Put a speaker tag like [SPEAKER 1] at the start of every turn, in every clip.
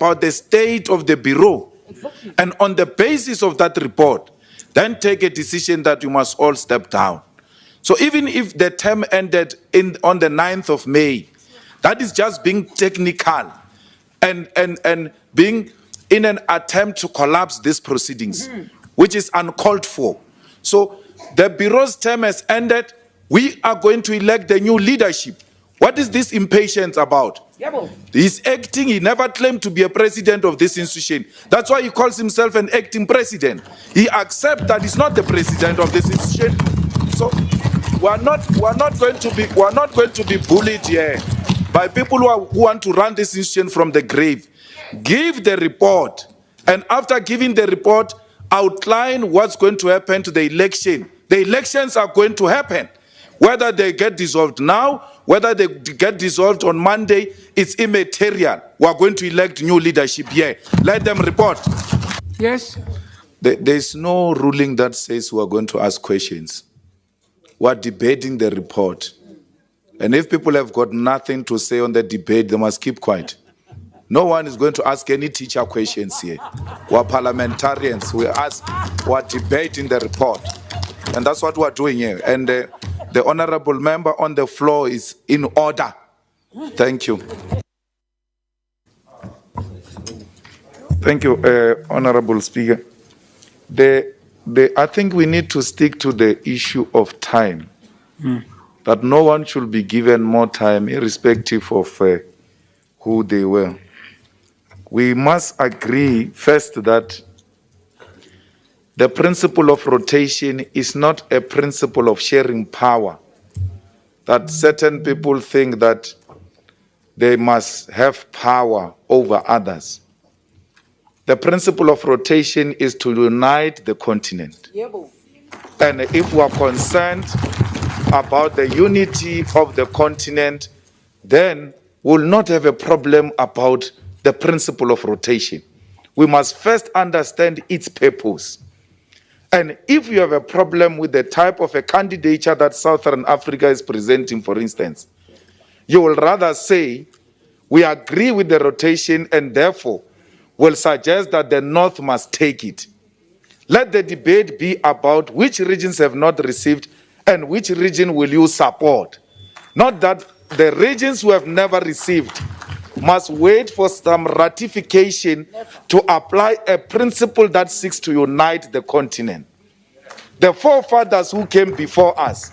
[SPEAKER 1] about the state of the bureau. Exactly. And on the basis of that report, then take a decision that you must all step down. So even if the term ended on the 9th of May, that is just being technical and being in an attempt to collapse these proceedings, which is uncalled for. So the bureau's term has ended. We are going to elect the new leadership. What is this impatience about? He's acting. He never claimed to be a president of this institution. That's why he calls himself an acting president. He accepts that he's not the president of this institution. So we're not going to be bullied here by people who want to run this institution from the grave. Give the report, and after giving the report, outline what's going to happen to the election. The elections are going to happen. Whether they get dissolved now, whether they get dissolved on Monday, it's immaterial. We are going to elect new leadership here. Let them report.
[SPEAKER 2] Yes.
[SPEAKER 1] There's no ruling that says we are going to ask questions. We are debating the report. And if people have got nothing to say on the debate, they must keep quiet. No one is going to ask any teacher questions here. We are parliamentarians. We are debating the report. And that's what we are doing here. And the honorable member on the floor is in order. Thank you. Thank you, Honorable Speaker. I think we need to stick to the issue of time. That no one should be given more time, irrespective of who they were. We must agree first that the principle of rotation is not a principle of sharing power. That certain people think that they must have power over others. The principle of rotation is to unite the continent. And if we are concerned about the unity of the continent, then we'll not have a problem about the principle of rotation. We must first understand its purpose. And if you have a problem with the type of a candidature that Southern Africa is presenting, for instance, you will rather say, we agree with the rotation and therefore will suggest that the North must take it. Let the debate be about which regions have not received and which region will you support. Not that the regions who have never received must wait for some ratification to apply a principle that seeks to unite the continent. The forefathers who came before us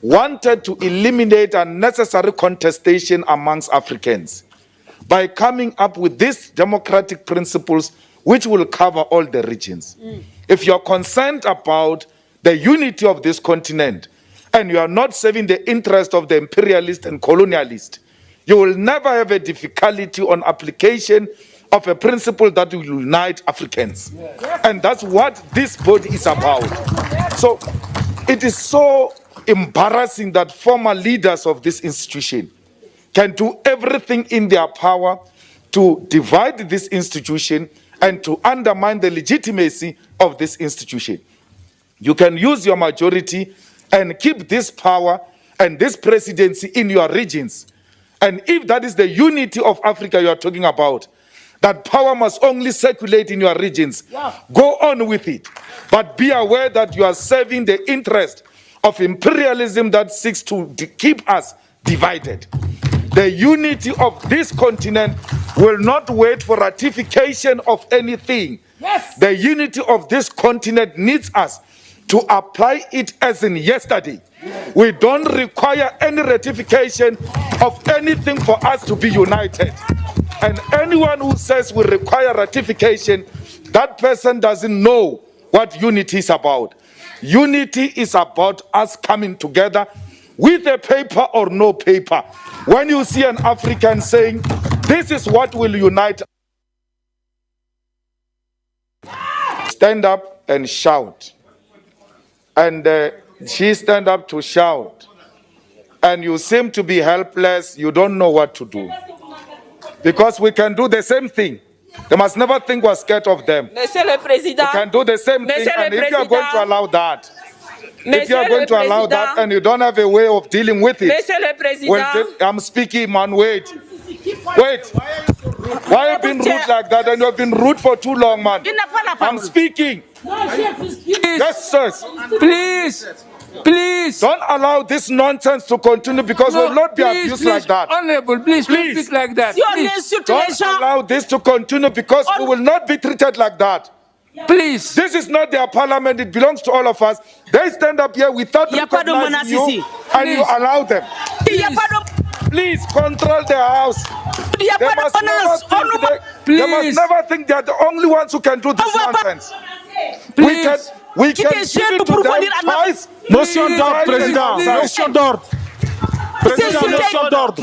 [SPEAKER 1] wanted to eliminate unnecessary contestation amongst Africans by coming up with these democratic principles which will cover all the regions. If you're concerned about the unity of this continent and you are not serving the interest of the imperialist and colonialist, you will never have a difficulty on application of a principle that will unite Africans. Yes. And that's what this body is about. Yes. So it is so embarrassing that former leaders of this institution can do everything in their power to divide this institution and to undermine the legitimacy of this institution. You can use your majority and keep this power and this presidency in your regions. And if that is the unity of Africa you are talking about, that power must only circulate in your regions, go on with it. But be aware that you are serving the interest of imperialism that seeks to keep us divided. The unity of this continent will not wait for ratification of anything. Yes. The unity of this continent needs us to apply it as in yesterday. We don't require any ratification of anything for us to be united. And anyone who says we require ratification, that person doesn't know what unity is about. Unity is about us coming together with a paper or no paper. When you see an African saying, this is what will unite, stand up and shout. And she stand up to shout. And you seem to be helpless. You don't know what to do. Because we can do the same thing. They must never think we're scared of them.
[SPEAKER 3] Monsieur le Président.
[SPEAKER 1] We can do the same thing. And if you're going to allow that, and you don't have a way of dealing with it,
[SPEAKER 3] Monsieur le Président.
[SPEAKER 1] well, I'm speaking, man, wait. Wait. Why are you being rude like that? And you have been rude for too long, man. I'm speaking. Yes, sirs.
[SPEAKER 2] Please.
[SPEAKER 1] Don't allow this nonsense to continue because we will not be abused like that.
[SPEAKER 2] Honorable, please don't speak like that.
[SPEAKER 1] Don't allow this to continue because we will not be treated like that.
[SPEAKER 2] Please.
[SPEAKER 1] This is not their parliament. It belongs to all of us. They stand up here without recognizing you and you allow them. Please control their house. They must never think they are the only ones who can do this nonsense. We can give it to them twice.
[SPEAKER 3] Motion d'ordre, Président. Motion d'ordre. Président, motion d'ordre.